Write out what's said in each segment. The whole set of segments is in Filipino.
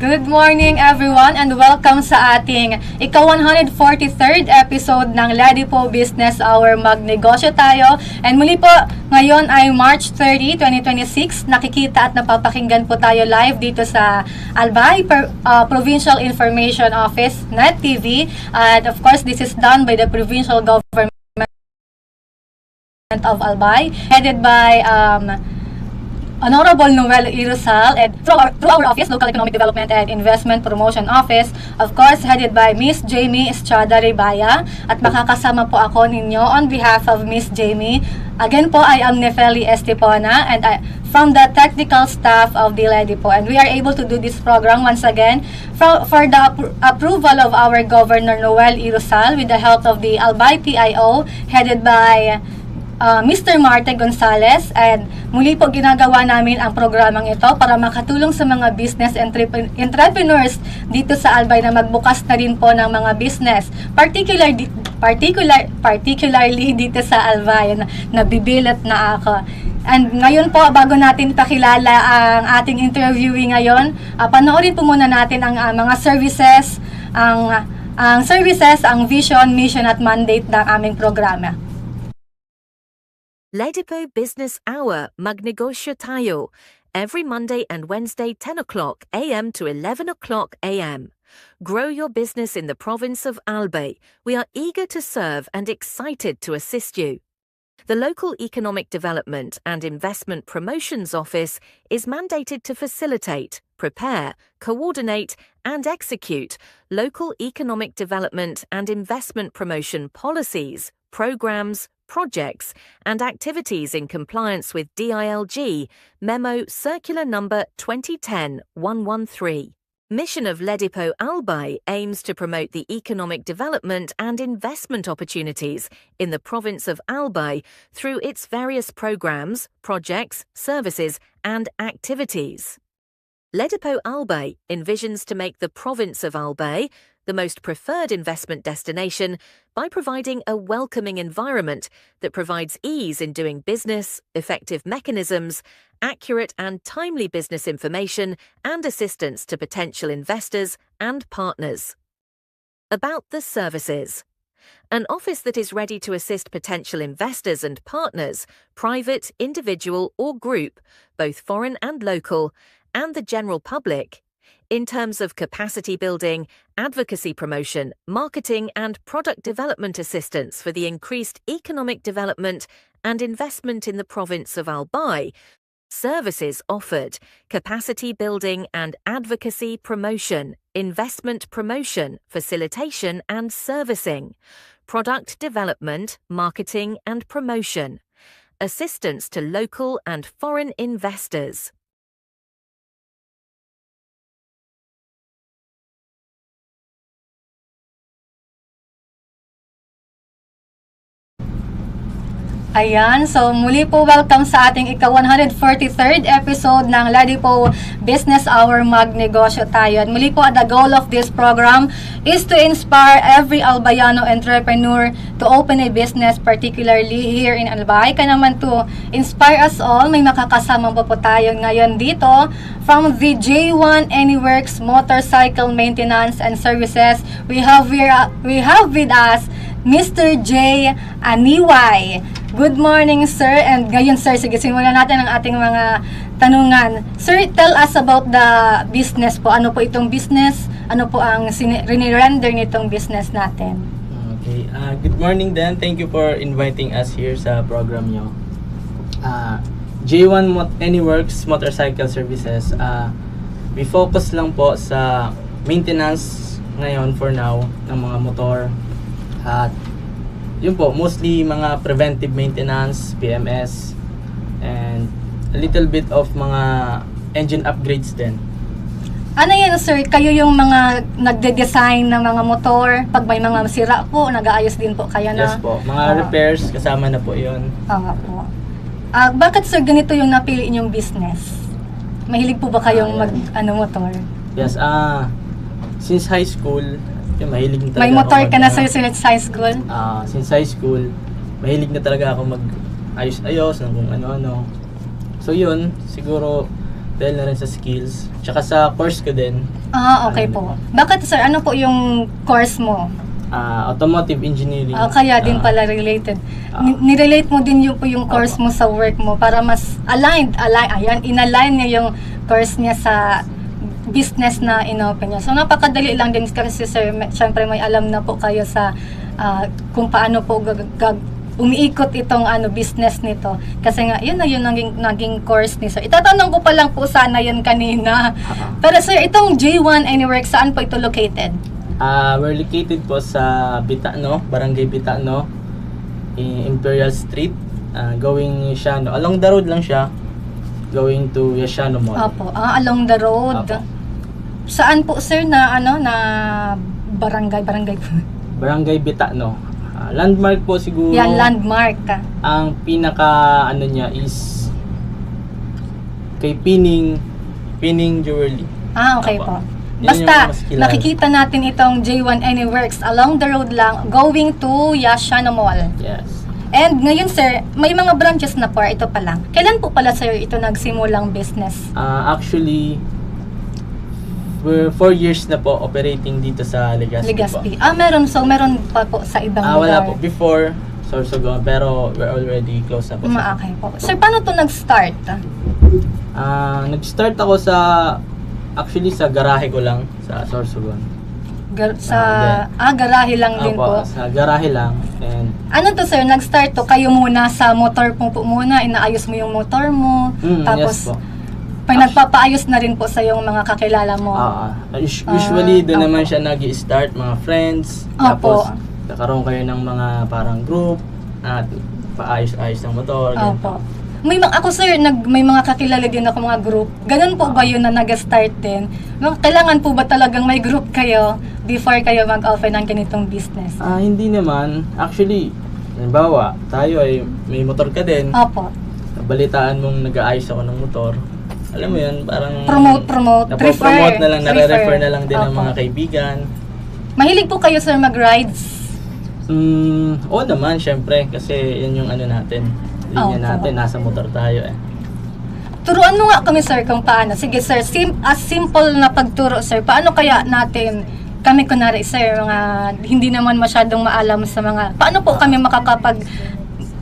Good morning everyone and welcome sa ating ika-143rd episode ng Ladipo Business Hour. Magnegosyo tayo. And muli po, ngayon ay March 30, 2026. Nakikita at napapakinggan po tayo live dito sa Albay Provincial Information Office, Net TV. And of course, this is done by the Provincial Government of Albay, headed by Honorable Noel Irusal, and through our office, Local Economic Development and Investment Promotion Office, of course, headed by Miss Jamie Estrada Ribaya. At makakasama po ako ninyo on behalf of Miss Jamie. Again po, I am Nefeli Estipona, and from the technical staff of the Ladipo. And we are able to do this program once again for the approval of our Governor Noel Irusal with the help of the Albay PIO, headed by Mr. Marte Gonzales. And muli po ginagawa namin ang programang ito para makatulong sa mga business entrepreneurs dito sa Albay na magbukas na rin po ng mga business, particularly dito sa Albay. Nabibilat na ako. And ngayon po, bago natin pakilala ang ating interviewee ngayon, panoorin po muna natin ang mga services, ang vision, mission at mandate ng aming programa. Ladipo Business Hour, Magnegosyo tayo, every Monday and Wednesday 10 o'clock a.m. to 11 o'clock a.m. Grow your business in the province of Albay. We are eager to serve and excited to assist you. The Local Economic Development and Investment Promotions Office is mandated to facilitate, prepare, coordinate and execute local economic development and investment promotion policies, programs, projects and activities in compliance with DILG Memo Circular Number 2010-113. Mission of Ladipo Albay aims to promote the economic development and investment opportunities in the province of Albay through its various programs, projects, services and activities. Ladipo Albay envisions to make the province of Albay the most preferred investment destination by providing a welcoming environment that provides ease in doing business, effective mechanisms, accurate and timely business information, and assistance to potential investors and partners. About the services. An office that is ready to assist potential investors and partners, private, individual or group, both foreign and local, and the general public, in terms of capacity building, advocacy promotion, marketing and product development assistance for the increased economic development and investment in the province of Albay. Services offered: capacity building and advocacy promotion, investment promotion, facilitation and servicing, product development, marketing and promotion, assistance to local and foreign investors. Ayan, so muli po welcome sa ating ika-143rd episode ng Ladipo Business Hour, Magnegosyo tayo. At muli po, the goal of this program is to inspire every Albayano entrepreneur to open a business, particularly here in Albay. Kaya naman to inspire us all, may makakasama po tayo ngayon dito from the J1 Anyworks Motorcycle Maintenance and Services. We have with us Mr. J. Aniway. Good morning, sir. And ngayon, sir, sige, simulan natin ang ating mga tanungan. Sir, tell us about the business po. Ano po itong business? Ano po ang rinirender nitong business natin? Okay. Good morning then. Thank you for inviting us here sa program nyo. J1 Anyworks Motorcycle Services. We focus lang po sa maintenance ngayon for now ng mga motor. At yun po, mostly mga preventive maintenance, PMS, and a little bit of mga engine upgrades din. Ano yan, sir? Kayo yung mga nagde-design ng mga motor? Pag may mga sira po, nag-aayos din po kayo na? Yes po. Mga repairs, kasama na po yun. Po. Bakit, sir, ganito yung napili inyong business? Mahilig po ba kayong motor? Yes, since high school, mahilig na talaga may motor ka na, sir, since high school? Since high school, mahilig na talaga ako mag-ayos-ayos ng kung ano-ano. So yun, siguro dahil na rin sa skills, tsaka sa course ko din, Okay po. Bakit sir, ano po yung course mo? automotive engineering. Kaya din pala related. Nirelate mo din yung po yung course mo sa work mo para mas inalign niya yung course niya sa business na inopen niya. So napakadali lang din kasi sir, syempre may alam na po kayo sa kung paano po umiikot itong business nito. Kasi nga, yun na yun naging course ni sir. Itatanong ko pa lang po sana yun kanina. Pero sir, itong J1 Anywork, saan po ito located? We're located po sa Bitano, Barangay Bitano, Imperial Street, going Yashano. Along the road lang siya, going to Yashano Mall. Opo, along the road. Opo. Saan po sir na barangay po? Barangay Bitano. Landmark po siguro. Yan, landmark. Ang pinaka niya is kay Pining Jewelry. Okay Opo. po. Yun Basta, yung mas kilala. nakikita natin itong J1 Anyworks along the road lang, going to Yashano Mall. Yes. And ngayon sir, may mga branches na po, ito pa lang. Kailan po pala sir ito nagsimulang business? Actually, we're 4 years na po operating dito sa Legazpi po. Legazpi. Meron pa po sa ibang Wala lugar. po. Before, Sorsogon, pero we're already close na po. Okay po. Sir, paano to nag-start? Nag-start ako actually sa garahe ko lang sa Sorsogon. Garahe lang din po. Sa garahe lang. And Ano to sir, nag-start to kayo muna sa motor po muna, inaayos mo yung motor mo, yes tapos po. nagpapaayos na rin po sa yung mga kakilala mo. Usually, doon opo. naman siya nag-i-start, mga friends. Opo. Tapos, kakaroon kayo ng mga parang group at paayos-ayos ng motor. ganun. Opo. Ako sir, may mga kakilala din ako mga group. Ganun po ba yun na nag-start din? Kailangan po ba talagang may group kayo before kayo mag-open ng ganitong business? Hindi naman. Actually, halimbawa, tayo ay may motor ka din. Opo. Balitaan mong nag-aayos ako ng motor. Alam mo yun, parang Promote. napopromote na lang, nare-refer na lang din ng Opo. mga kaibigan. Mahilig po kayo sir mag-rides? Oo naman, syempre. Kasi yun yung natin. Linya Opo. natin, nasa motor tayo eh. Turuan mo nga kami sir kung paano. Sige sir, as simple na pagturo sir, paano kaya natin, kami kunwari sir, mga hindi naman masyadong maalam sa mga, paano po kami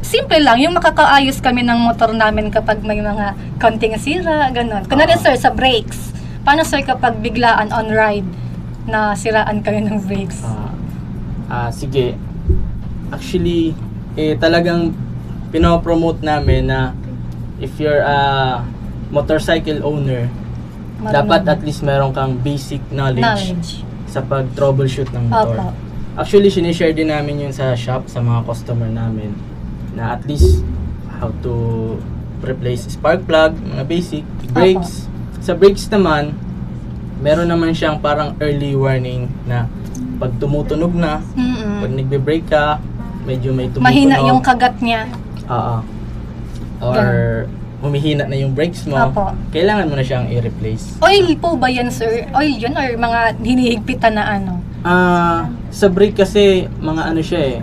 simple lang, yung makakaayos kami ng motor namin kapag may mga konting sira, ganun. Kunwari sir, sa brakes, paano sir kapag biglaan on ride na siraan kayo ng brakes? Sige. Actually, talagang pinopromote namin na if you're a motorcycle owner, dapat at least meron kang basic knowledge sa pag-troubleshoot ng motor. Opo. Actually, sinishare din namin yun sa shop, sa mga customer namin, na at least how to replace spark plug, mga basic, brakes. Sa brakes naman, meron naman siyang parang early warning na pag tumutunog na, pag nagbe-brake ka, medyo may tumutunog. Mahina yung kagat niya. Or humihina na yung brakes mo, Opo. kailangan mo na siyang i-replace. Oil po ba yan sir? Oil yun or mga hinihigpitan na ano? Sa brake kasi, mga siya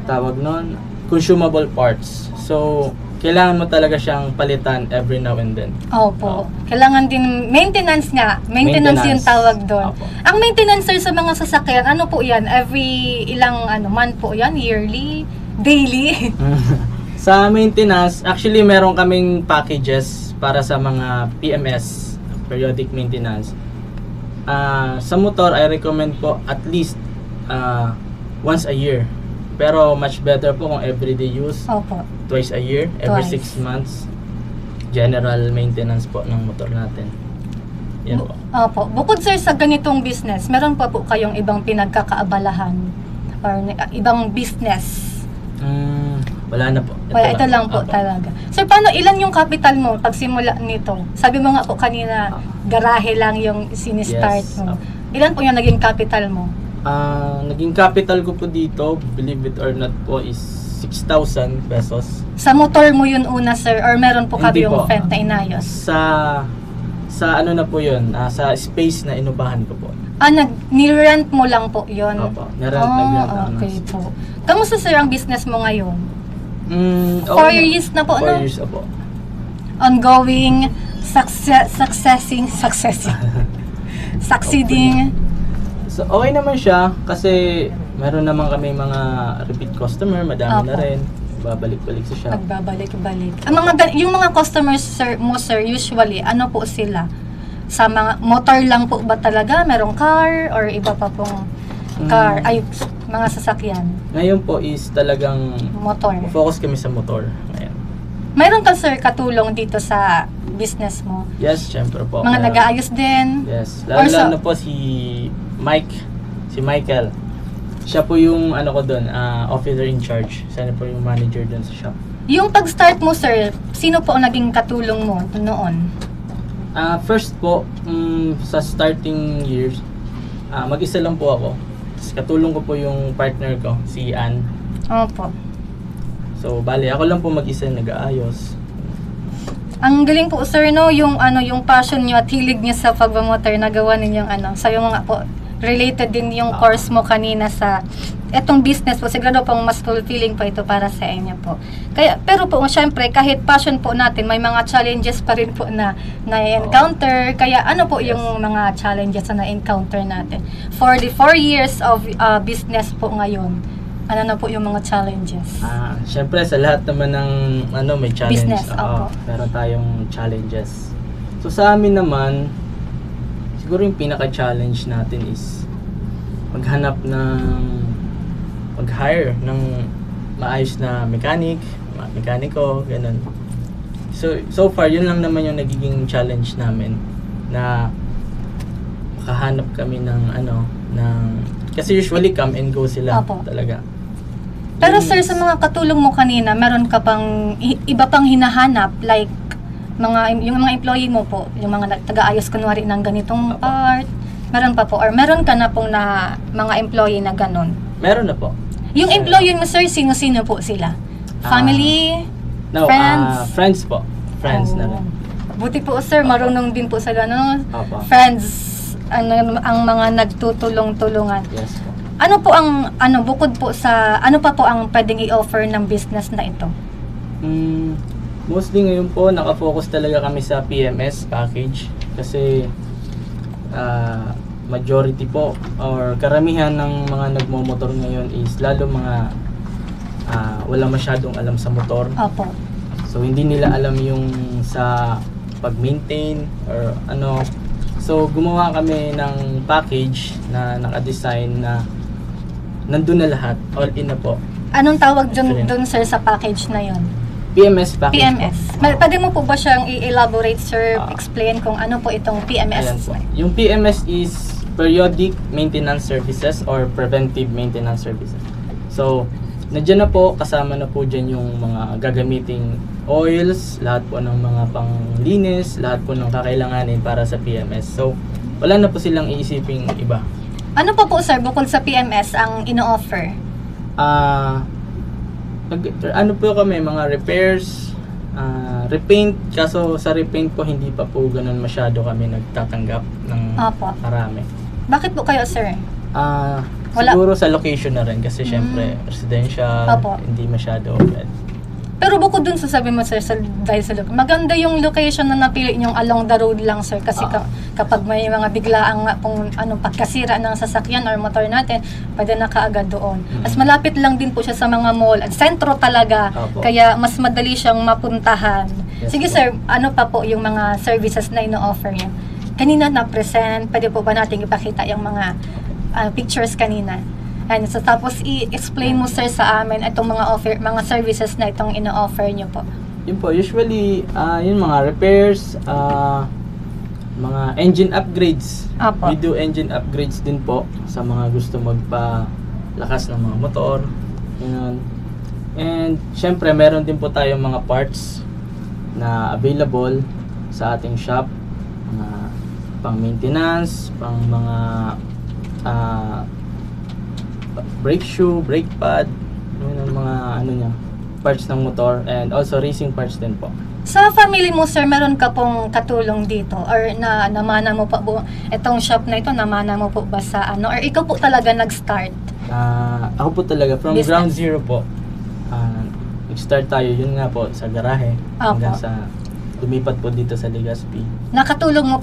tawag nun, consumable parts. So, kailangan mo talaga siyang palitan every now and then. Opo. Kailangan din, maintenance nga. Maintenance yung tawag doon. Opo. Ang maintenance sir sa mga sasakyan, ano po yan? Every ilang month po yan? Yearly? Daily? Sa maintenance, actually meron kaming packages para sa mga PMS, periodic maintenance. Sa motor, I recommend po at least once a year. Pero much better po kung everyday use, Opo. twice a year, every Twice. 6 months. General maintenance po ng motor natin. Yan po. Opo. Bukod sir sa ganitong business, meron pa po kayong ibang pinagkakaabalahan or ibang business? Wala na po. Wala, ito lang po Opo. talaga. Sir, paano, ilan yung capital mo pag simula nito? Sabi mo nga po kanina, garahe lang yung sinistart Yes. mo. Ilan po yung naging capital mo? Naging capital ko po dito, believe it or not po, is 6,000 pesos. Sa motor mo yun una, sir? Or meron po Hindi kayong po. fence na inayos? Sa ano na po yun, sa space na inupahan ko po. Nirent mo lang po yun? Opo, nag-rent ako ng Okay po. Kamusta, sir, ang business mo ngayon? 4 okay na. years na po, 4 no? years na po. Ongoing. Successing. Succeeding. So, okay naman siya kasi meron naman kami mga repeat customer, madami na Opo. rin. Babalik-balik sa shop. Magbabalik-balik. Yung mga customers sir, mo sir, usually, ano po sila? Sa mga motor lang po ba talaga? Merong car or iba pa pong car? Ay, mga sasakyan. Ngayon po is talagang Motor. focus kami sa motor. Ayan. Mayroon ka sir katulong dito sa business mo? Yes, syempre po. Mga Meron. nag-aayos din? Yes. Or Lalo na po si Michael. Siya po yung ano ko doon, officer in charge. Siya na po yung manager doon sa shop. Yung pag-start mo sir, sino po ang naging katulong mo noon? First po, sa starting years, mag-isa lang po ako. Tapos katulong ko po yung partner ko, si Ann. Opo. So, bali, ako lang po mag-isa nag-aayos. Ang galing po sir no, yung passion niyo at hilig niyo sa pagmamotor nagawa ninyong sa yung mga po related din yung course mo kanina sa etong business po, siguro pong mas fulfilling pa ito para sa inyo po. Kaya, pero po, syempre, kahit passion po natin, may mga challenges pa rin po na na-encounter. Kaya, ano po yung mga challenges na na-encounter natin? For the 4 years of business po ngayon, ano na po yung mga challenges? Syempre, sa lahat naman ng may challenge. Business, opo. Meron tayong challenges. So, sa amin naman, siguro yung pinaka-challenge natin is mag-hire ng maayos na mekaniko, ganun. So far, yun lang naman yung nagiging challenge namin na makahanap kami ng kasi usually come and go sila. Opo. Talaga. Pero sir, sa mga katulong mo kanina, meron ka pang iba pang hinahanap like yung mga employee mo po, yung mga taga-ayos kunwari ng ganitong part, meron pa po or meron ka na pong mga employee na ganon? Meron na po. Yung employee mo sir, sino-sino po sila? Family? No, Friends? friends po. Friends na Oh. rin. Buti po sir, marunong din po sa ganon. Opo. Friends, ang mga nagtutulong-tulungan. Yes po. Ano po ang bukod po sa ano pa po ang pwedeng i-offer ng business na ito? Mostly ngayon po, nakafocus talaga kami sa PMS package kasi majority po or karamihan ng mga nagmomotor ngayon is lalo mga wala masyadong alam sa motor. Opo. So hindi nila alam yung sa pag-maintain or So gumawa kami ng package na naka-design na nandun na lahat, all in na po. Anong tawag dun sir sa package na yon? PMS package PMS. po. Pwede mo po ba siyang i-elaborate sir, explain kung ano po itong PMS? Ayan po. Yung PMS is Periodic Maintenance Services or Preventive Maintenance Services. So, nandiyan na po, kasama na po dyan yung mga gagamiting oils, lahat po ng mga panglinis, lahat po ng kakailanganin para sa PMS. So, wala na po silang iisiping iba. Ano pa po sir, bukod sa PMS ang ino-offer? Po kami, mga repairs, repaint, kaso sa repaint po hindi pa po ganun masyado kami nagtatanggap ng Opo. marami. Bakit po kayo sir? Wala. Siguro sa location na rin kasi syempre residential, Opo. hindi masyado open. Pero bukod dun sa sabi mo sir, dahil sa maganda yung location na napili nyong along the road lang sir kasi kapag may mga biglaang pong pagkasira ng sasakyan or motor natin, pwede na kaagad doon. As malapit lang din po siya sa mga mall at sentro talaga, Opo. kaya mas madali siyang mapuntahan. Yes Sige po. sir, ano pa po yung mga services na ino-offer niyo? Kanina na-present, pwede po ba natin ipakita yung mga pictures kanina? And so, tapos i-explain mo sir sa amin itong mga services na itong ino-offer niyo po. Yun po, usually yung mga repairs, mga engine upgrades. Apo. We do engine upgrades din po sa mga gusto magpalakas ng mga motor. Yun. And syempre meron din po tayong mga parts na available sa ating shop. Mga pang maintenance, pang mga brake shoe, brake pad, yun ang mga niya, parts ng motor, and also racing parts din po. Sa family mo sir, meron ka pong katulong dito or namana mo pa po itong shop na ito, namana mo po ba sa or ikaw po talaga nag-start? Ako po talaga from Business. ground zero po. Nag-start tayo, yun nga po, sa garahe. Opo. Hanggang sa lumipat po dito sa Legazpi. Nakatulong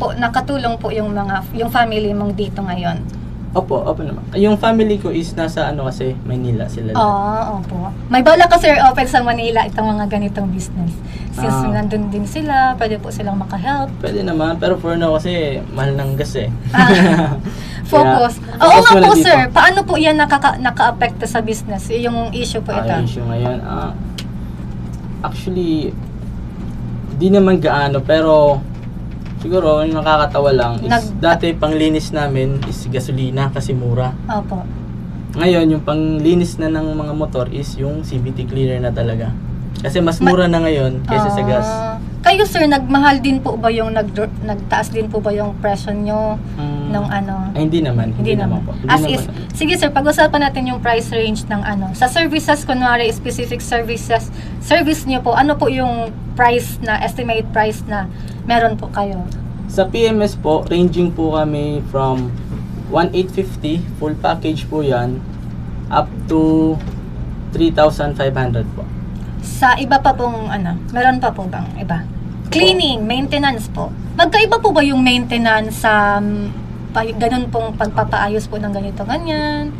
po yung family mong dito ngayon. Opo naman. Yung family ko is nasa kasi, Maynila sila. Opo. May bala ka sir open sa Manila itong mga ganitong business. Since nandun din sila, pwede po silang makahelp. Pwede naman, pero for now kasi mahal ng gas eh. Focus. Oo nga po sir, paano po yan naka-apekto sa business? Yung issue po ito. Yung issue ngayon, actually, di naman gaano, pero siguro yung nakakatawa lang is dati panglinis namin is gasolina kasi mura. Opo. Ngayon, yung panglinis na ng mga motor is yung CVT cleaner na talaga. Kasi mas mura na ngayon kaysa sa gas. Kayo sir, nagmahal din po ba yung nagtaas din po ba yung presyo nyo ng Ay, hindi naman. Hindi naman po. Sige sir, pag-usapan natin yung price range ng sa services, kunwari specific service nyo po, ano po yung price na, estimate price na meron po kayo? Sa PMS po, ranging po kami from 1,850, full package po yan, up to 3,500 po. Sa iba pa pong meron pa po bang iba? Cleaning, maintenance po. Magkaiba po ba yung maintenance sa ganun pong pagpapaayos po ng ganito ganyan?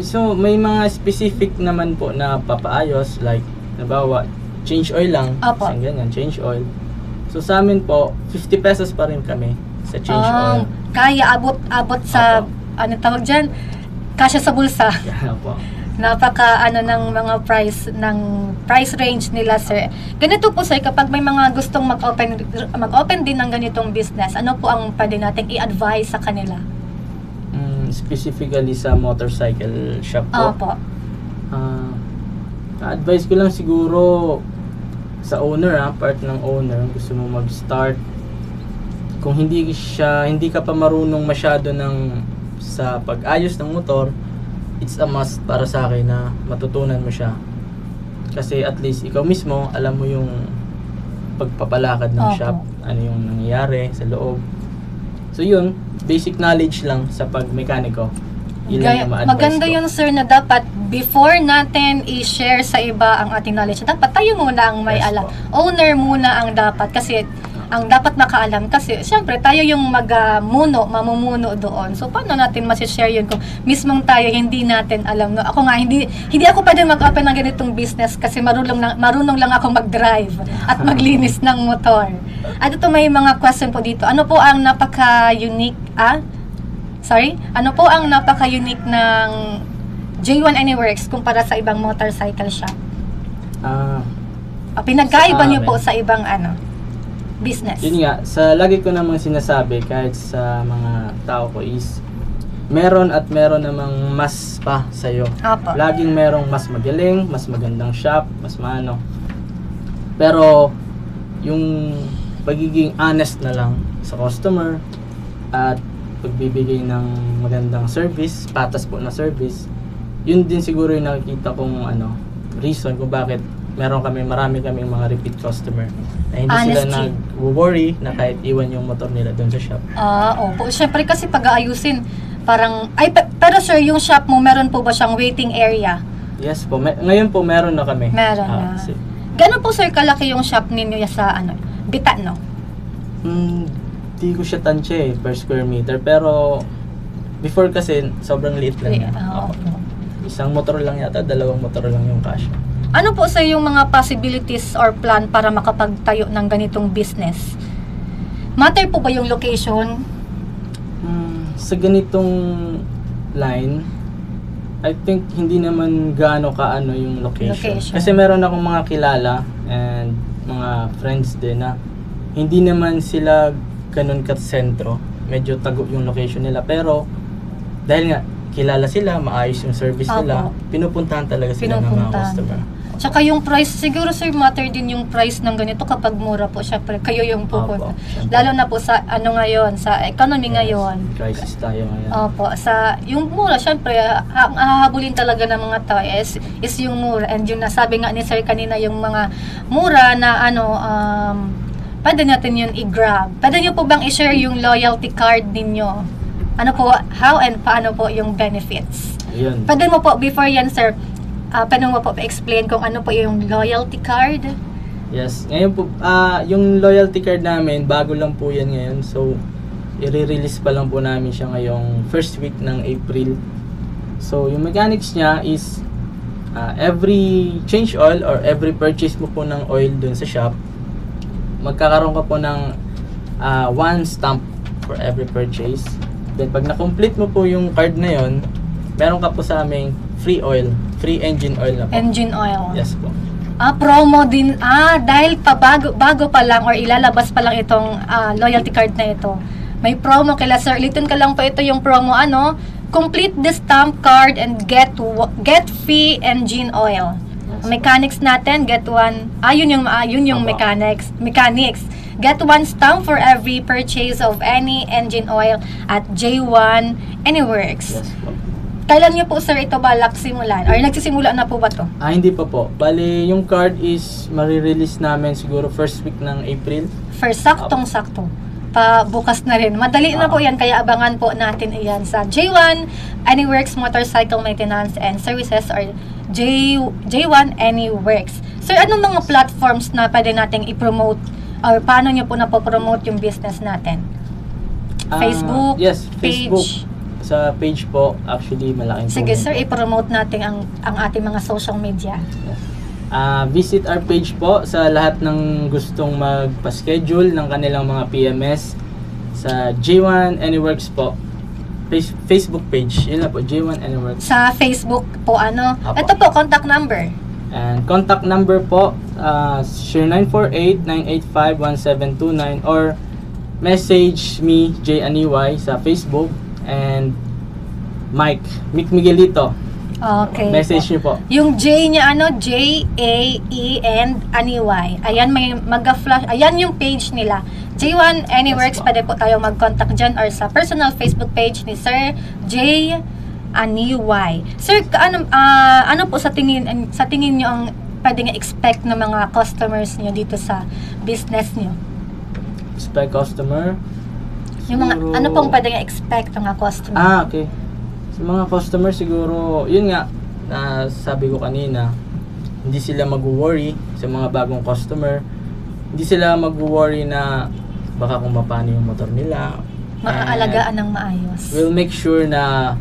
So may mga specific naman po na papaayos, like nabawa change oil lang. Opo. Isang ganyan, change oil. So sa amin po 50 pesos pa rin kami sa change oil. Kaya abot sa Opo. Tawag diyan, kasya sa bulsa. Opo. Napaka ng mga price range nila sir. Ganito po sir, kapag may mga gustong mag-open din ng ganitong business, ano po ang pwede nating i-advise sa kanila? Specifically sa motorcycle shop po. Opo. Advice ko lang siguro sa owner, part ng owner, gusto mo mag-start, kung hindi ka pa marunong masyado sa pag-ayos ng motor, it's a must para sa akin na matutunan mo siya. Kasi at least ikaw mismo, alam mo yung pagpapalakad ng shop, ano yung nangyayari sa loob. So yun, basic knowledge lang sa pag-mekaniko. Yun lang yung ma-advise maganda ko. yun sir, na dapat before natin i-share sa iba ang ating knowledge, dapat tayo muna ang may alam. Owner muna ang dapat, kasi ang dapat makaalam, kasi syempre tayo yung mamumuno doon. So paano natin masishare yun kung mismong tayo hindi natin alam, no? Ako nga hindi ako pwede mag-open ng ganitong business kasi marunong lang ako mag-drive at maglinis ng motor. At ito, may mga question po dito. Ano po ang napaka-unique Ano po ang napaka-unique ng J1 Anyworks kumpara sa ibang motorcycle shop? Pinagkaiba niyo po sa ibang business? Yun nga, lagi ko namang sinasabi kahit sa mga tao ko is meron namang mas pa sa'yo. Apo. Laging merong mas magaling, mas magandang shop, mas maano. Pero yung pagiging honest na lang sa customer at pagbibigay ng magandang service, patas po na service, yun din siguro yung nakikita kong reason kung bakit marami kaming mga repeat customer na hindi Honesty. sila nag-worry na kahit iwan yung motor nila doon sa shop. Opo. Siyempre kasi pag-aayusin, pero sir, yung shop mo, meron po ba siyang waiting area? Yes po. Ngayon po meron na kami. Meron na. Gano'n po sir kalaki yung shop ninyo sa Bitan, no? Di ko siya tansya per square meter, pero before kasi sobrang liit lang yan. Opo. Isang motor lang yata, 2 motor lang yung kasya. Ano po sa yung mga possibilities or plan para makapagtayo ng ganitong business? Matter po ba yung location? Sa ganitong line, I think hindi naman gaano kaano yung location. Kasi meron akong mga kilala and mga friends din na hindi naman sila ganun ka-sentro. Medyo tago yung location nila. Pero dahil nga kilala sila, maayos yung service nila, pinupuntahan talaga sila ng mga customer. Tsaka yung price, siguro sir, matter din yung price ng ganito kapag mura po. Syempre, kayo yung pupunta. Lalo na po sa ngayon, sa economy ngayon. Crisis tayo ngayon. Opo, yung mura, syempre, ang hahabulin talaga ng mga tao is yung mura. And yung nasabi nga ni sir kanina, yung mga mura na pwede natin yun i-grab. Pwede nyo po bang i-share yung loyalty card ninyo? Ano po, how and paano po yung benefits? Ayun. Pwede mo po, before yan sir, pwede mo po explain kung ano po yung loyalty card? Yes. Ngayon po, yung loyalty card namin, bago lang po yan ngayon. So, i-release pa lang po namin siya ngayong first week ng April. So, yung mechanics niya is every change oil or every purchase mo po ng oil dun sa shop, magkakaroon ka po ng 1 stamp for every purchase. Then, pag na-complete mo po yung card na yon, meron ka po sa aming free oil, free engine oil na po. Engine oil. Yes po. Promo din. Dahil bago pa lang or ilalabas pa lang itong loyalty card na ito. May promo kila sir. Ulitin ka lang po, ito yung promo complete the stamp card and get free engine oil. Mechanics natin, get one. Yun yung mechanics. Get one stamp for every purchase of any engine oil at J1 Anyworks. Yes po. Kailan niyo po sir ito balak simulan? Or nagsisimula na po ba to? Hindi pa po. Bali, yung card is marirelease namin siguro first week ng April. First, saktong-sakto. Bukas na rin. Madali na po yan, kaya abangan po natin iyan sa J1 Anyworks Motorcycle Maintenance and Services or J1 Anyworks. Sir, anong mga platforms na pwede nating i-promote or paano nyo po napopromote yung business natin? Facebook? Yes, page? Facebook. Sa page po, actually, malaking Sige tulong sir, po. i-promote natin ang ating mga social media. Yes. Visit our page po sa lahat ng gustong magpa-schedule ng kanilang mga PMS sa J1 Anyworks po. Facebook page. Yun na po, J1 Anyworks. Sa Facebook po, Apo. ito po, contact number. And contact number po, 0948-985-1729 or message me, J. Aniway, sa Facebook and Mick Miguelito. Okay. Message niyo po. Yung J niya J-A-E and Aniway. Ayan, may mag-flash. Ayan yung page nila. J1 Anyworks, Yes po. pwede po tayo mag-contact dyan or sa personal Facebook page ni Sir J. Aniway. Sir, ano po sa tingin nyo ang pwedeng expect ng mga customers nyo dito sa business nyo? Spec customer. Yung mga, Siguro- ano pong pwedeng expect ng mga customer? Okay. Sa mga customer siguro, yun nga, sabi ko kanina, hindi sila mag-worry sa mga bagong customer. Hindi sila mag-worry na baka kung mapano yung motor nila. Maaalagaan ng maayos. We'll make sure na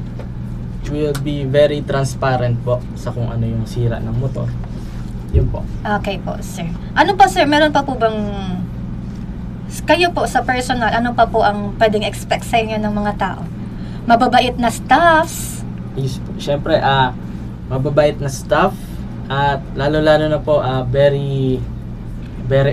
we'll be very transparent po sa kung ano yung sira ng motor. Yun po. Okay po, sir. Ano pa, sir? Meron pa po bang kayo po sa personal, ano pa po ang pwedeng expect sa inyo ng mga tao? Mababait na staffs? Siyempre, mababait na staff at lalo-lalo na po very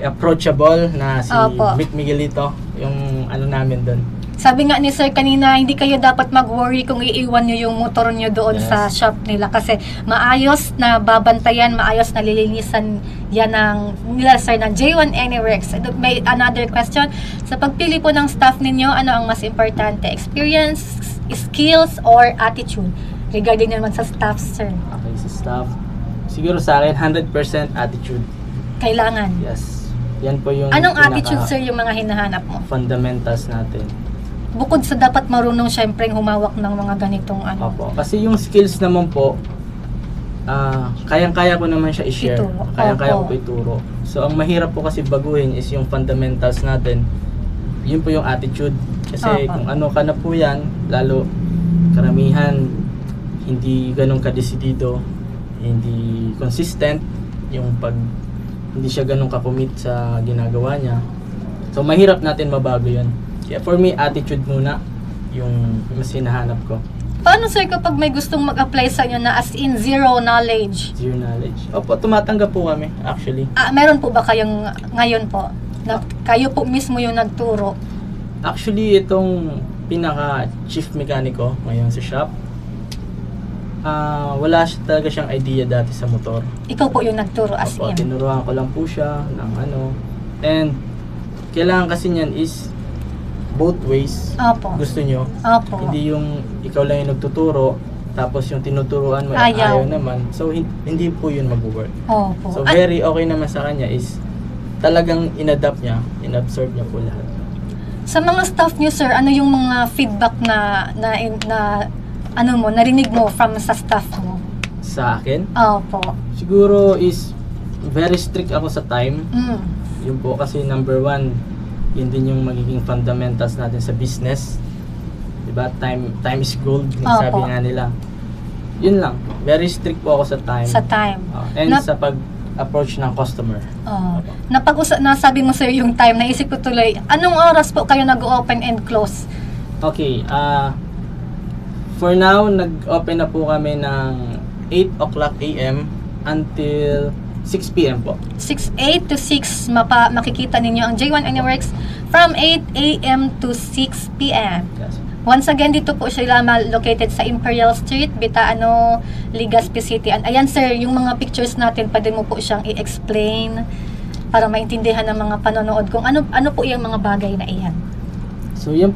approachable na si Opo. Mick Miguelito, yung ano namin doon. Sabi nga ni sir kanina, hindi kayo dapat mag-worry kung iiwan nyo yung motor nyo doon Yes. sa shop nila kasi maayos na babantayan, maayos na lilinisan yan nila sir ng J1 Anyworks. May another question. Sa pagpili po ng staff ninyo, ano ang mas importante? Experience, skills, or attitude? Regarding naman sa staff, sir. Okay, sa staff. Siguro sa akin, 100% attitude. Kailangan. Yes. Yan po yung Anong attitude, sir, yung mga hinahanap mo? fundamentals natin. Bukod sa dapat marunong syempre humawak ng mga ganitong Opo. Kasi yung skills naman po, kayang-kaya ko naman siya i-share. Ituro. Kayang-kaya ko Opo. po ituro. So, ang mahirap po kasi baguhin is yung fundamentals natin. Yun po yung attitude. Kasi Opo. kung ano ka na po yan, lalo karamihan, hindi ganun kadesidido, hindi consistent, yung hindi siya ganun ka-commit sa ginagawa niya. So, mahirap natin mabago yun. Kaya for me, attitude muna yung mas hinahanap ko. Paano sir kapag may gustong mag-apply sa inyo na as in zero knowledge? Zero knowledge. Opo, tumatanggap po kami, actually. Meron po ba kayong ngayon po? Na kayo po mismo yung nagturo? Actually, itong pinaka-chief mekaniko ngayon sa shop, wala talaga siyang idea dati sa motor. Ikaw po yung nagturo as Opo, in? tinuruan ko lang po siya ng ano. And, kailangan kasi niyan is both ways. Opo. Gusto nyo. Opo. Hindi yung ikaw lang yung nagtuturo, tapos yung tinuturuan mo Ayaw. ayaw naman. So, hindi po yun mag-work. Opo. So, very okay naman sa kanya is talagang in-adapt niya, in-absorb niya po lahat. Sa mga staff niyo sir, ano yung mga feedback na ano mo, narinig mo from sa staff mo? Sa akin, Opo. siguro is very strict ako sa time. Yun po kasi number one, yun din yung magiging fundamentals natin sa business. Diba? Time is gold, sabi nga nila. Yun lang, very strict po ako sa time. Sa time. And sa pag-approach ng customer. Nasabi mo sir yung time, naisip ko tuloy, anong oras po kayo nag-open and close? Okay, for now, nag-open na po kami ng 8 o'clock AM until 6 PM po. 8 to 6 makikita ninyo ang J1 Anyworks from 8 AM to 6 PM. Yes. Once again, dito po sila located sa Imperial Street, Bitaano, Legazpi City. Ayan sir, yung mga pictures natin, pwede mo po siyang i-explain para maintindihan ng mga panonood kung ano po yung mga bagay na iyan. So yan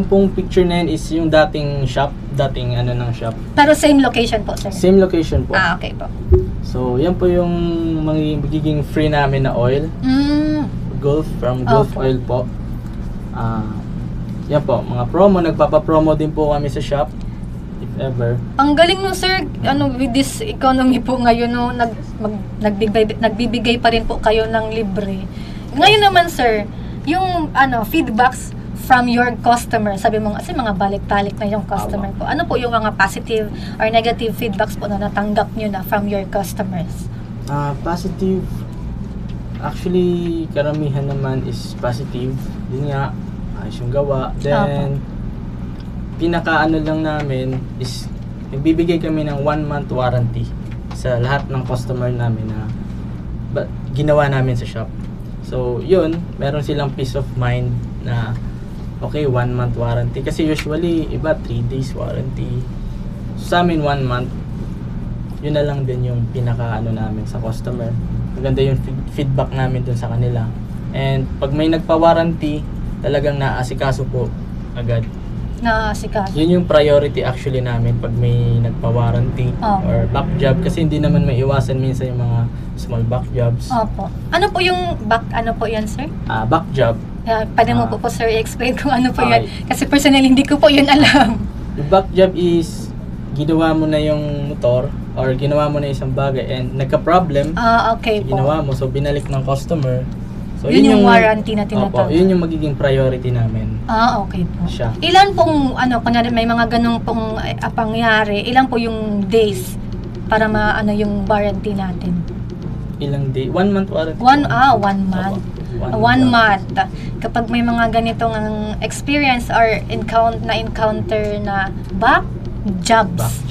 pong picture na yan is yung dating shop, ng shop. Pero same location po sir? Same location po. Okay po. So yan po yung magiging free namin na oil. Gulf, from Gulf Oil po. Yan po, mga promo, nagpapa-promo din po kami sa shop if ever. Ang galing mo sir, with this economy po ngayon, no, nagbibigay pa rin po kayo ng libre. Ngayon naman sir, yung feedbacks from your customer, sabi mo kasi mga balik-balik na yung customer po. Ano po yung mga positive or negative feedbacks po na natanggap nyo na from your customers? Positive, actually karamihan naman is positive. Yun nga, ayos yung gawa. Then pinaka-ano lang namin is nagbibigay kami ng 1 month warranty sa lahat ng customer namin na ginawa namin sa shop. So yun, meron silang peace of mind na okay, 1 month warranty. Kasi usually, iba 3 days warranty. So, sa amin 1 month. Yun na lang din yung pinaka-ano namin sa customer. Maganda yung feedback namin dun sa kanila. And pag may nagpa-warranty, talagang naasikaso po agad. Naasikaso. Yun yung priority actually namin pag may nagpa-warranty or back job. Kasi hindi naman may iwasan minsan yung mga small back jobs. Opo. Ano po yung back, yan sir? Back job. Pwede mo po sir i-explain kung ano po yan. Kasi personally hindi ko po yun alam. Yung back job is ginawa mo na yung motor or ginawa mo na isang bagay and nagka-problem. Okay po. Ginawa mo, so binalik ng customer. So yun yung warranty na tinatawag. Yun yung magiging priority namin. Okay po. Siya. Ilan pong kunyari may mga ganung pong pangyari, ilan po yung days para yung warranty natin? Ilang day? 1 month warranty. 1 month. 1 month. Kapag may mga ganitong experience or encounter na back jobs,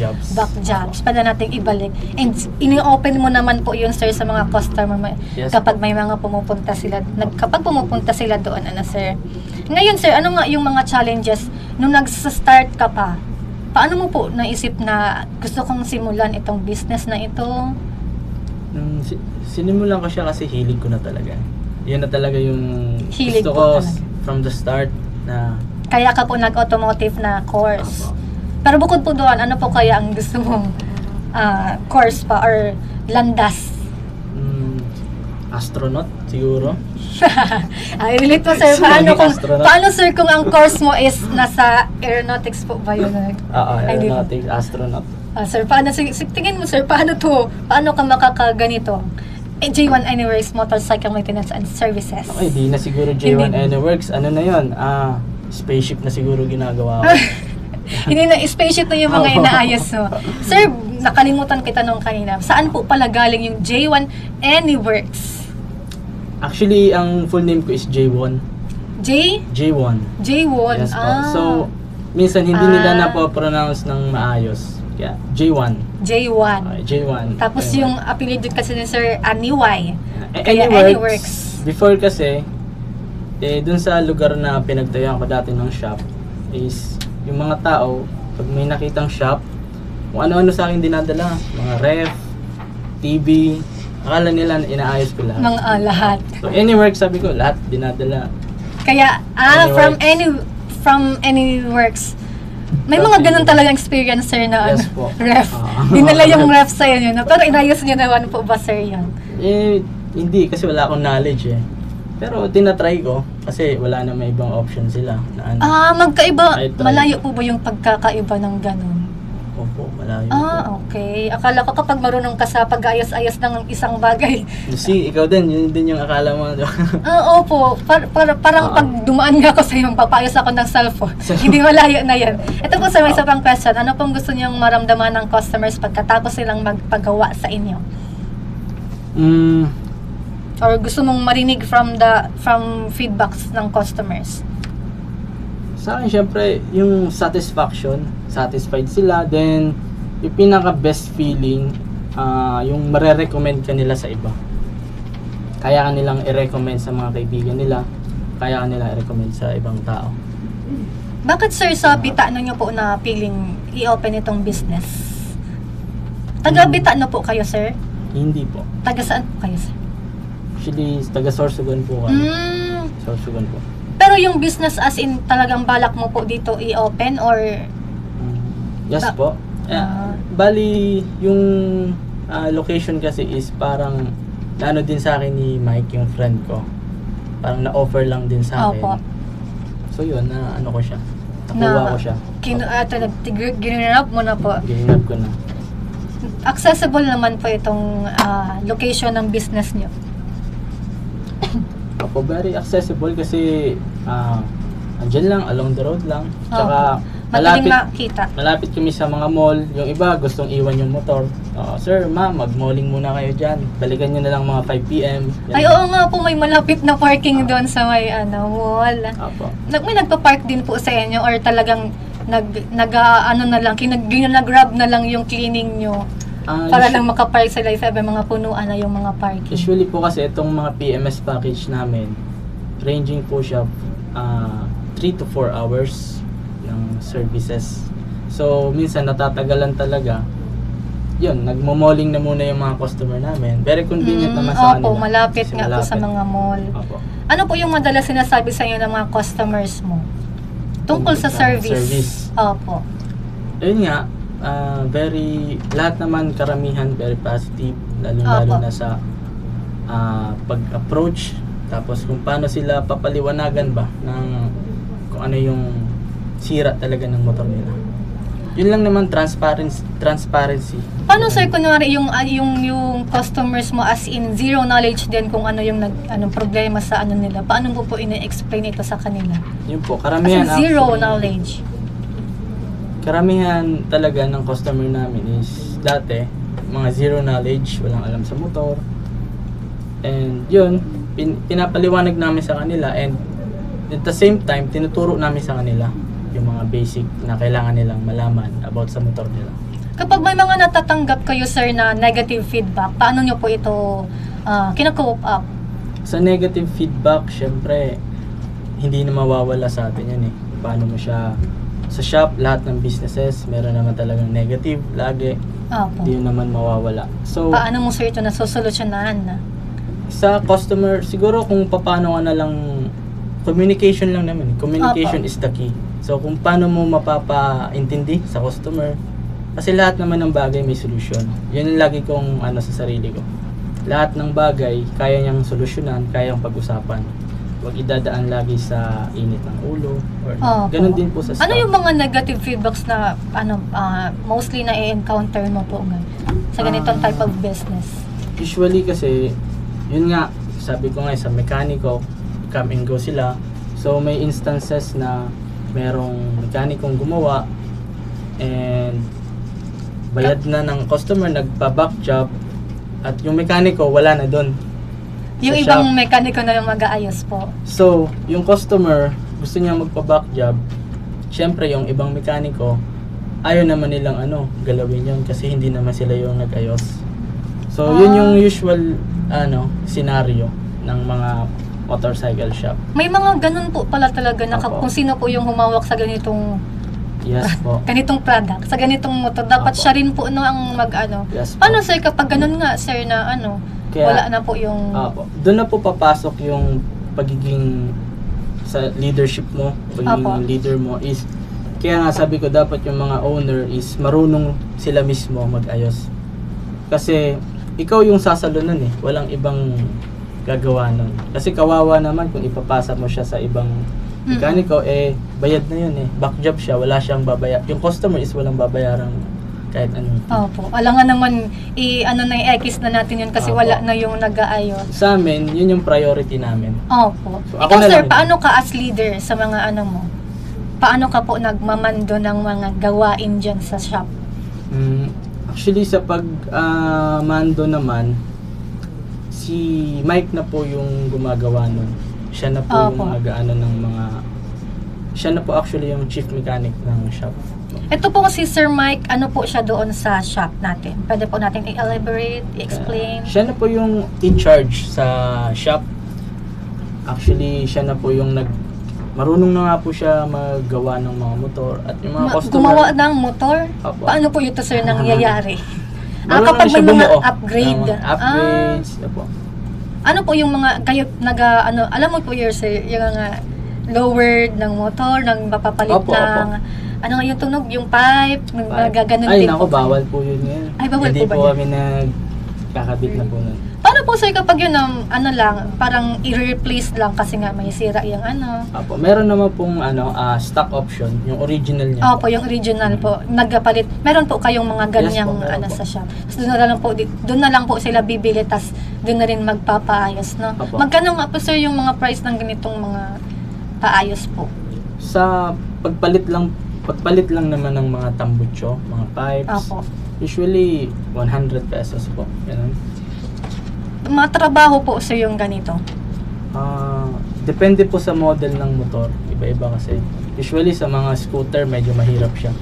pwede nating ibalik. And ini-open mo naman po yun sir sa mga customer mo. Yes. Kapag may mga pumupunta sila doon, sir. Ngayon sir, ano nga yung mga challenges nung nag-start ka pa? Paano mo po naisip na gusto kong simulan itong business na ito? Sinimulan ko siya kasi hilig ko na talaga. Yan na talaga yung hilig gusto ko from the start na. Kaya ka po nag-automotive na course. Pero bukod po doon, ano po kaya ang gusto mong course pa or landas? Astronaut siguro. Relate po sir, paano sir kung ang course mo is nasa aeronautics po ba yun? Aeronautics, astronaut. Sir, tingin mo sir, paano ka makakaganito? J1 Anyworks Motorcycle Maintenance and Services. Okay, di na siguro J1 Anyworks. Ano na yun? Spaceship na siguro ginagawa ko. Hindi na, spaceship na yung mga inaayos mo. Sir, nakalimutan kita nung kanina. Saan po pala galing yung J1 Anyworks? Actually, ang full name ko is J1. J1. J1. Yes po. So, minsan hindi nila napopronounce ng maayos. Kaya, J1. Okay, J1. Tapos yung apelido kasi ni Sir Aniway. Kaya Anyworks. Before kasi, dun sa lugar na pinagtayuan ko dati ng shop, is yung mga tao, pag may nakitang shop, kung ano-ano sa akin dinadala, mga ref, TV, akala nila inaayos ko lahat. Lahat. So, Anyworks, sabi ko, lahat dinadala. Kaya, from Anyworks, may mga ganun talaga experience sir na yes, po. Ref. Dinala yung ref sa inyo, no? Pero inayos niyo naman po ba sir yan? Hindi, kasi wala akong knowledge Pero tinatry ko kasi wala na may ibang option sila. Magkaiba. Malayo po ba yung pagkakaiba ng ganun? Opo, Malayo po. Okay. Akala ko kapag marunong ka sa pag-ayos-ayos ng isang bagay. Si, ikaw din, yun din yung akala mo. Di ba? Opo. Parang pag dumaan nga ako sa iyo, papayos ako ng cellphone. Hindi malayo na yan. Ito po sir, may isa pang question. Ano pong gusto niyong maramdaman ng customers pagkatapos silang magpagawa sa inyo? Or gusto mong marinig from feedbacks ng customers? Sa akin, syempre, yung satisfaction, satisfied sila, then yung pinaka best feeling, yung marerecommend ka nila sa iba. Kaya ka nilang i-recommend sa mga kaibigan nila, kaya ka nila i-recommend sa ibang tao. Bakit sir sa Bitano nyo po na piling i-open itong business? Taga Bitano po kayo sir? Hindi po. Taga saan po kayo sir? Actually, taga Sorsogon po kami. Sorsogon po. Pero yung business as in talagang balak mo po dito i-open or? Yes po. Bali, yung location kasi is parang naano din sa akin ni Mike, yung friend ko. Parang na-offer lang din sa akin. Opo. So yun, na ano ko siya. Nakuha ko siya. Ginunap mo na po. Ginunap ko na. Accessible naman po itong location ng business nyo. Ako, very accessible kasi andyan lang, along the road lang. Tsaka madaling makita. Malapit kami sa mga mall. Yung iba gustong iwan yung motor. Sir, ma'am, mag-malling muna kayo dyan. Balikan nyo na lang mga 5 p.m. Yan. Ay, oo nga po, may malapit na parking doon sa may mall. Apo. May nagpa-park din po sa inyo or talagang nag-grab na lang yung cleaning nyo para lang makapark sila sa mga punuan na yung mga parking. Usually po kasi itong mga PMS package namin, ranging po siya 3 to 4 hours ng services. So, minsan natatagalan talaga. Yun, nagmo-malling na muna yung mga customer namin. Very convenient naman sa kanila. Opo, malapit nga po sa mga mall. Opo. Ano po yung madalas sinasabi sa inyo ng mga customers mo? Tungkol sa service. Opo. Ayun nga, lahat naman karamihan very positive, lalo na sa pag-approach, tapos kung paano sila papaliwanagan ba ng kung ano yung sira talaga ng motor nila. Yun lang naman, transparency. Paano sir, kunwari yung customers mo as in zero knowledge din kung ano yung anong problema sa ano nila, paano mo po ina-explain ito sa kanila? Yun po, karamihan as in zero knowledge. Karamihan talaga ng customer namin is dati, mga zero knowledge, walang alam sa motor. And yun, pinapaliwanag namin sa kanila, and at the same time, tinuturo namin sa kanila yung mga basic na kailangan nilang malaman about sa motor nila. Kapag may mga natatanggap kayo sir na negative feedback, paano nyo po ito kina-cope up? Sa negative feedback, syempre, hindi na mawawala sa atin yan eh. Paano mo siya sa shop, lahat ng businesses, meron naman talagang negative lagi. Hindi yun naman mawawala. So, paano mo sir ito nasosolusyonan? Sa customer, siguro kung paano ka na lang, communication lang naman. Communication is the key. So, kung paano mo mapapaintindi sa customer, kasi lahat naman ng bagay may solusyon. Yun ang lagi kong sa sarili ko. Lahat ng bagay, kaya niyang solusyonan, kaya niyang pag-usapan. Huwag idadaan lagi sa init ng ulo or ganun din po sa staff. Ano yung mga negative feedbacks na mostly na i-encounter mo po sa ganitong type of business? Usually kasi yun nga, sabi ko nga sa mekaniko, come and go sila. So may instances na merong mekanikong gumawa and bayad na ng customer, nagpa-back job at yung mekaniko wala na doon. Yung ibang mekaniko na yung mag-aayos po. So, yung customer, gusto niya magpa-back job. Siyempre, yung ibang mekaniko, ayaw naman nilang galawin yun kasi hindi naman sila yung nag-ayos. So, yun yung usual scenario ng mga motorcycle shop. May mga ganun po pala talaga na kung sino po yung humawak sa ganitong ganitong product, sa ganitong motor, dapat siya rin po ang Yes, paano sir kapag ganun nga sir na kaya, wala na po yung doon na po papasok yung pagiging sa leadership mo, pagiging leader mo is kaya nga sabi ko dapat yung mga owner is marunong sila mismo mag-ayos. Kasi ikaw yung sasalunan walang ibang gagawa nun. Kasi kawawa naman kung ipapasa mo siya sa ibang mekaniko, bayad na yun back job siya, wala siyang babayar. Yung customer is walang babayarang kahit anong fee. Opo. Alangan naman, ano na i-X na natin yun kasi Opo. wala na yung nag-aayos. Sa amin, yun yung priority namin. Opo. So, ako Ikaw na sir, lang. paano ka as leader sa mga ano mo? Paano ka po nagmamando ng mga gawain dyan sa shop? Actually, sa mando naman, si Mike na po yung gumagawa nun. Siya na po Opo. yung nag-ano ng mga... Siya na po actually yung chief mechanic ng shop. Ito po si Sir Mike, ano po siya doon sa shop natin? Pwede po natin i-elaborate, i-explain? Siya na po yung in charge sa shop. Actually, siya na po yung marunong na nga po siya maggawa ng mga motor at yung mga customer. Gumawa ng motor? Opo. Paano po ito sir nangyayari? Marunong Kapag na siya may mga bumuo upgrade. ng mga upgrades. Opo. Ano po yung mga kayo alam mo po your sir, yung mga lowered ng motor, ng mapapalit Opo, ng ano nga yung tunog, yung pipe, nagaganon Ay, din naku, po. bawal po yun ngayon. Ay, bawal Hindi po ba po yun? kami nagkakabit na po nun. Paano po sir kapag yun ano lang, parang i-replace lang kasi nga may sira yung ano? Opo, meron naman pong stock option, yung original niya. Opo, yung original po, nagpapalit. Meron po kayong mga ganyang Yes po, meron ano po. sa shop. So, doon na lang po sila bibili, tas doon na rin magpapaayos, no? Opo. Magkano nga po sir yung mga price ng ganitong mga paayos po? Sa pagpalit lang naman ng mga tambucho, mga pipes. Opo. Usually 100 pesos po. Ganun. Mga trabaho po sir yung ganito. Depende po sa model ng motor. Iba-iba kasi. Usually sa mga scooter medyo mahirap siya.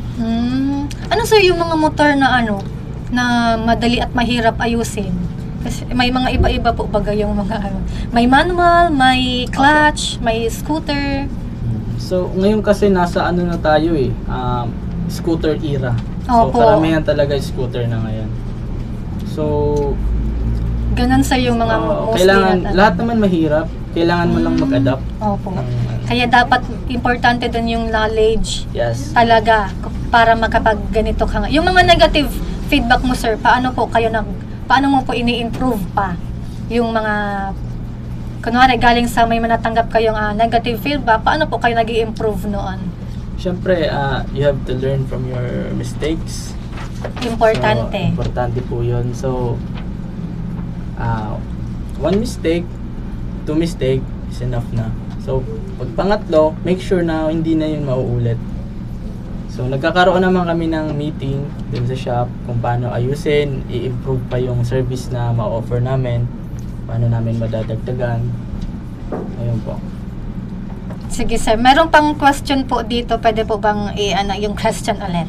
Ano sir yung mga motor na ano, na madali at mahirap ayusin? Kasi may mga iba-iba po baga yung mga ano. May manual, may clutch, may scooter. So ngayon kasi nasa ano na tayo scooter era. So Opo. karamihan talaga scooter na ngayon. So Ganon sa yung mga mostly kailangan, at ano. lahat naman mahirap. Kailangan mo lang mag-adapt. Opo. ng, Kaya dapat importante dun yung knowledge yes. talaga para makapag ganito ka nga. Yung mga negative feedback mo sir, paano mo po ini-improve pa yung mga kunwari galing sa may manatanggap kayong negative feedback, paano po kayo nag-i-improve noon? Siyempre, you have to learn from your mistakes. Importante. So, importante po yun. So, one mistake, two mistake is enough na. So, pag pangatlo, make sure na hindi na yun mauulit. So, nagkakaroon naman kami ng meeting dun sa shop kung paano ayusin, i-improve pa yung service na ma-offer namin, paano namin madadagdagan. Ayun po. Sige sir, meron pang question po dito. Pwede po bang yung question ulit?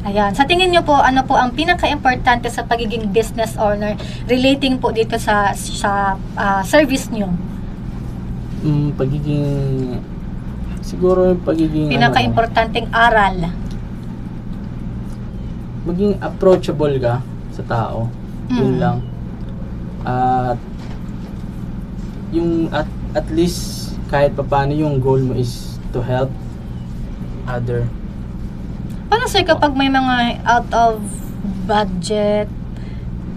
Ayan. Sa tingin nyo po, ano po ang pinaka-importante sa pagiging business owner relating po dito sa service nyo? Siguro yung pagiging Pinaka-importanteng aral. maging approachable ka sa tao. Yun lang. At yung at least kahit papaano yung goal mo is to help other. Paano sir kapag may mga out of budget,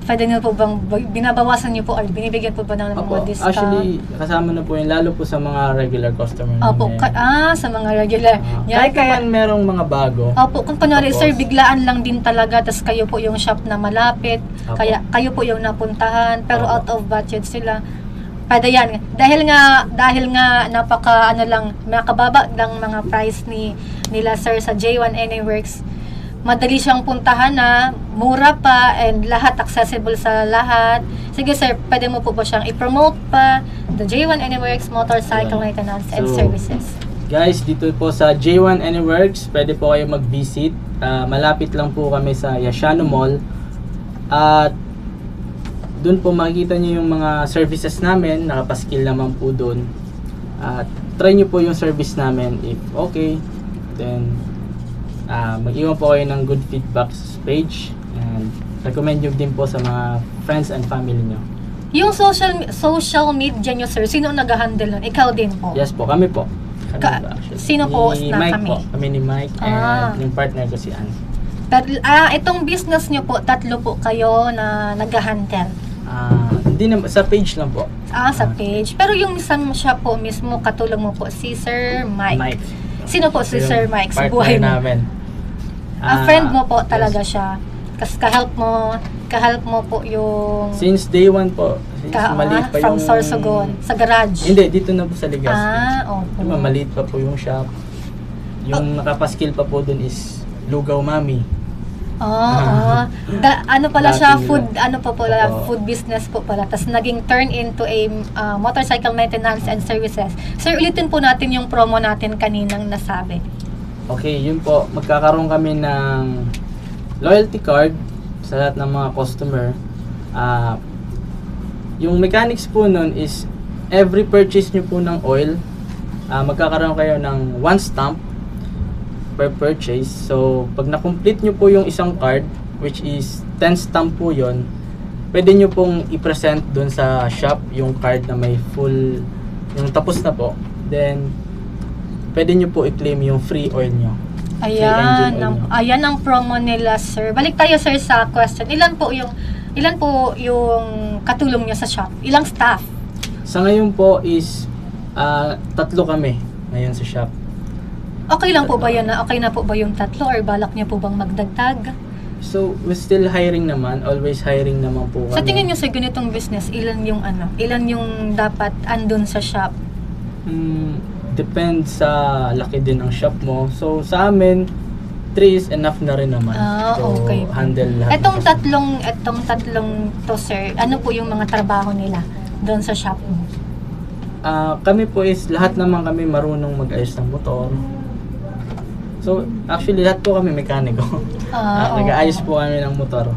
pwede nyo po bang binabawasan nyo po or binibigyan po ba ng mga discount? Actually, kasama na po yun, lalo po sa mga regular customer Opo, namin. sa mga regular. Kahit naman merong mga bago. Opo, kung kunwari Tapos, sir, biglaan lang din talaga, tas kayo po yung shop na malapit, Opo. kaya kayo po yung napuntahan, pero Opo. out of budget sila. Pwede yan. Dahil nga nakababa lang mga price nila sir sa J1 Anyworks. Madali siyang puntahan na mura pa and lahat accessible sa lahat. Sige sir, pwede mo po ba siyang i-promote pa the J1 Anyworks Motorcycle Ayun. Maintenance and So, Services. Guys, dito po sa J1 Anyworks, pwede po kayo mag-visit. Malapit lang po kami sa Yashano Mall. At doon po makikita nyo yung mga services namin. Nakapaskill naman po doon. At try nyo po yung service namin. If okay, then mag-iwan po kayo ng good feedback page. And recommend nyo din po sa mga friends and family nyo. Yung social media nyo sir, sino nag-handle nun? Ikaw din po? Yes po, kami po. Sino po na Mike kami? po. Kami ni Mike and yung partner ko si Ann. Itong business nyo po, tatlo po kayo na nag-handle. Hindi naman, sa page lang po. Sa page. Pero yung sa shop po mismo, katulong mo po si Sir Mike. Mike. Sino po si Yung Sir Mike sa partner buhay mo? namin. Friend mo po talaga siya. Kasi ka-help mo po yung Since day one po, since maliit pa from yung... Sorsogon, sa garage. Hindi, dito na po sa Legazpi. Opo. Diba, maliit pa po yung shop. Yung nakapaskil pa po dun is Lugaw Mami. Ano pala siya, Dating food, nila. ano po pala, Opo. food business po pala. Tapos naging turn into a motorcycle maintenance and services. Sir, ulitin po natin yung promo natin kaninang nasabi. Okay, yun po. Magkakaroon kami ng loyalty card sa lahat ng mga customer. Yung mechanics po nun is every purchase nyo po ng oil, magkakaroon kayo ng 1 stamp per purchase. So, pag na-complete nyo po yung isang card, which is 10 stamp po yon, pwede nyo pong i-present dun sa shop yung card na may full, yung tapos na po. Then, pwede nyo po i-claim yung free oil nyo. Ayan ang promo nila, sir. Balik tayo, sir, sa question. Ilan po yung katulong niyo sa shop? Ilang staff? Sa ngayon po is 3 kami ngayon sa shop. Okay lang po ba yan? Okay na po ba yung 3 or balak niyo po bang magdagdag? So, we're still hiring naman. Always hiring naman po kami. Sa tingin niyo, sir, ganitong business, ilan yung dapat andun sa shop? Depends sa laki din ng shop mo. So, sa amin, 3 is enough na rin naman. Okay. Handle lahat. Etong tatlong to, sir, ano po yung mga trabaho nila doon sa shop mo? Kami po is, lahat naman kami marunong mag-ayos ng motor. So, actually, lahat po kami mekaniko. Nag-aayos po kami ng motor.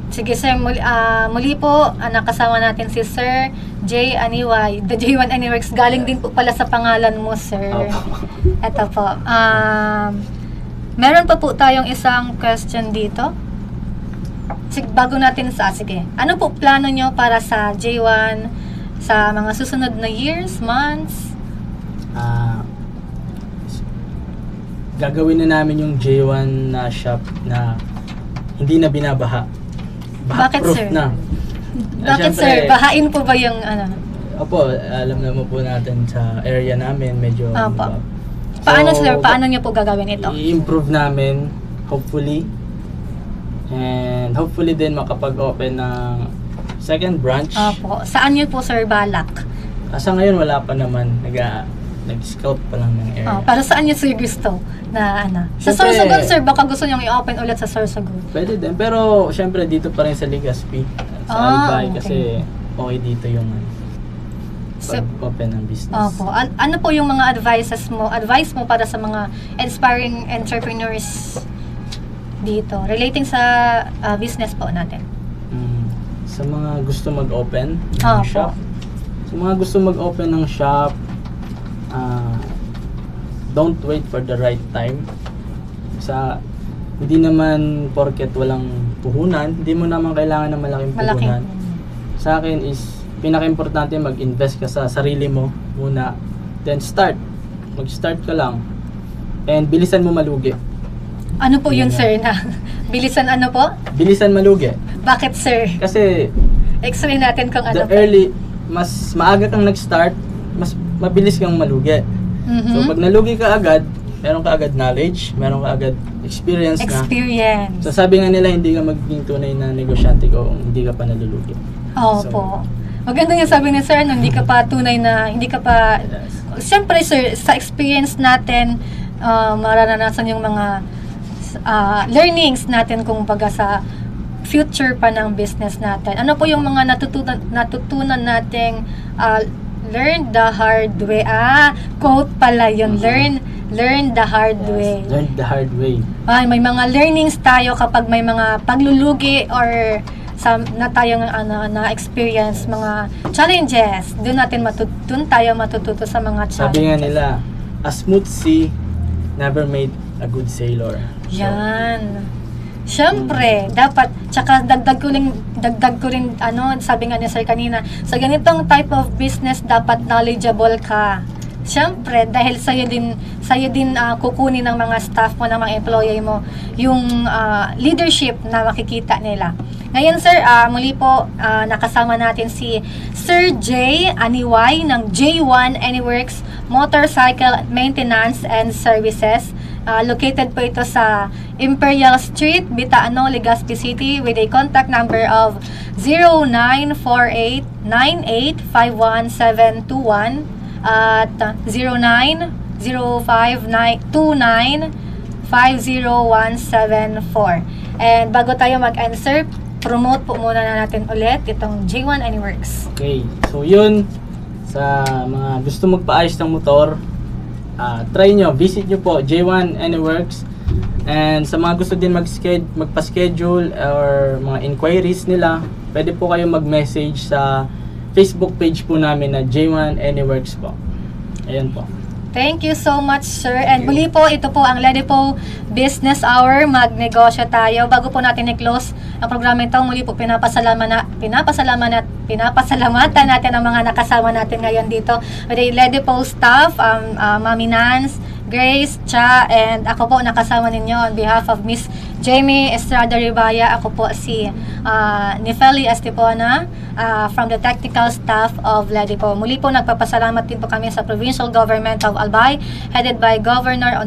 Sige, sir, muli po, nakasama natin si Sir J. Aniway. The J1 Anyworks, galing din po pala sa pangalan mo, sir. Ito po. Meron pa po tayong isang question dito. Bago natin sige. Ano po plano nyo para sa J1 sa mga susunod na years, months? Gagawin na namin yung J1 na shop na hindi na binabaha. Bakit, Baha-proof sir? na. Bakit, Siyempre, sir? Bahain po ba yung ano? Opo, alam naman po natin sa area namin medyo Opo. Paano, sir? Paano nyo po gagawin ito? I-improve namin, hopefully. And hopefully din makapag-open ng second branch. Opo. Saan nyo po, sir, balak? Sa ngayon wala pa naman. Nag-scout pa lang ng area. Para saan nyo, sir, gusto na ano? Sa Siyempre, Sorsogon, sir, baka gusto nyo i-open ulit sa Sorsogon. Pwede din. Pero syempre dito pa rin sa Legazpi. Sa Albay okay. kasi okay dito yung pag-open ng business. Opo. Ano po yung mga advice mo para sa mga aspiring entrepreneurs dito relating sa business po natin? Sa mga gusto mag-open ng Opo. shop. Sa mga gusto mag-open ng shop, don't wait for the right time. Hindi naman porket walang puhunan, hindi mo naman kailangan ng malaking puhunan. Sa akin is pinaka-importante mag-invest ka sa sarili mo muna, then mag-start ka lang and bilisan mo malugi. Ano po yun, sir, na bilisan ano po? Bilisan malugi. Bakit, sir? Kasi Explain natin kung ano po. mas maaga kang nag-start, mas mabilis kang malugi. Mhm. So pag nalugi ka agad, meron ka agad knowledge, meron ka agad experience. So sabi nga nila, hindi ka magiging tunay na negosyante kung hindi ka pa nalulugi. Opo. Maganda yung sabi ni sir, no, hindi ka pa tunay na, siyempre, sir, sa experience natin, mararanasan yung mga learnings natin kung baga sa future pa ng business natin. Ano po yung mga natutunan nating learn the hard way. Quote pala yun. Learn the hard way. Learn the hard way. May mga learnings tayo kapag may mga paglulugi or na tayong na experience, mga challenges. Doon tayo matututo sa mga challenges. Sabi nga nila, a smooth sea never made a good sailor. Yan. Siyempre, dapat, tsaka dagdag ko rin, sabi nga ni sir kanina, sa ganitong type of business, dapat knowledgeable ka. Siyempre, dahil sa'yo din kukunin ng mga staff mo, ng mga employee mo, yung leadership na makikita nila. Ngayon, sir, muli po, nakasama natin si Sir J. Aniway ng J1 Anyworks Motorcycle Maintenance and Services. Located po ito sa Imperial Street, Bitaano, Legazpi City with a contact number of 0948-9851-721 at 0905-2950-174. And bago tayo mag-answer, promote po muna na natin ulit itong J1 Anyworks. Okay, so yun, sa mga gusto magpaayos ng motor, try nyo, visit nyo po J1 Anyworks. And sa mga gusto din magpa-schedule or mga inquiries nila, pwede po kayo mag-message sa Facebook page po namin na J1 Anyworks po. Ayan po. Thank you so much, sir. And muli po, ito po ang Lady Po Business Hour. Magnegosyo tayo. Bago po natin i-close ang programa ito, muli po pinapasalamatan natin ang mga nakasama natin ngayon dito. With the Lady Po staff, Mami Nance, Grace, Cha, and ako po nakasama ninyo on behalf of Miss Jamie Estrada Ribaya. Ako po si Nefeli Estepona from the technical staff of Lady Po. Muli po nagpapasalamat din po kami sa Provincial Government of Albay headed by Governor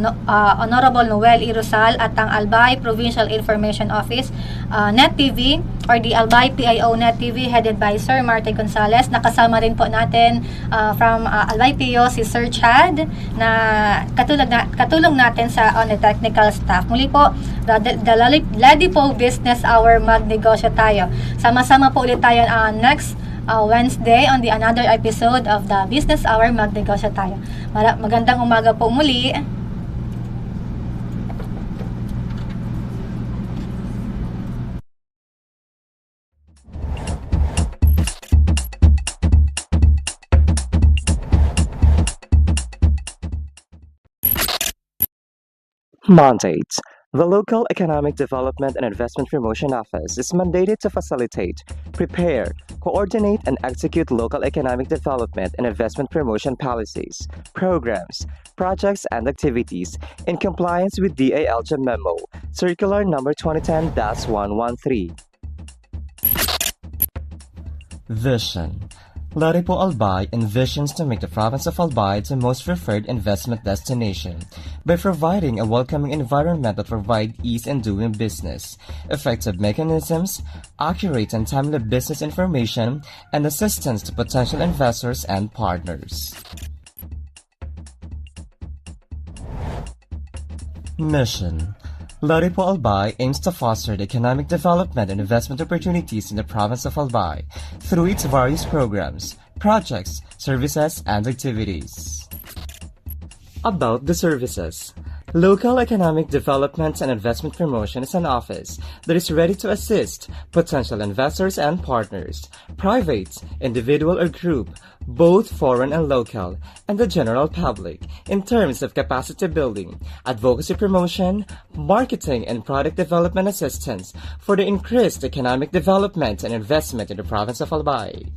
Honorable Noel Irusal at ang Albay Provincial Information Office, Net TV or the Albay PIO Net TV headed by Sir Marte Gonzales. Nakasama rin po natin from Albay PIO si Sir Chad na katulong natin sa on the technical staff. Muli po, the Lady Po Business Hour, magnegosyo tayo. Sama-sama po ulit tayo next Wednesday on the another episode of the Business Hour, magnegosyo tayo. Magandang umaga po muli. Mandates. The Local Economic Development and Investment Promotion Office is mandated to facilitate, prepare, coordinate, and execute local economic development and investment promotion policies, programs, projects, and activities in compliance with DALJ Memo, Circular Number 2010-113. Vision. Lady Po Albay envisions to make the province of Albay the most preferred investment destination by providing a welcoming environment that provides ease in doing business, effective mechanisms, accurate and timely business information, and assistance to potential investors and partners. Mission. Lady Po Albay aims to foster the economic development and investment opportunities in the province of Albay through its various programs, projects, services, and activities. About the services. Local Economic Development and Investment Promotion is an office that is ready to assist potential investors and partners, private, individual or group, both foreign and local, and the general public, in terms of capacity building, advocacy promotion, marketing and product development assistance for the increased economic development and investment in the province of Albay.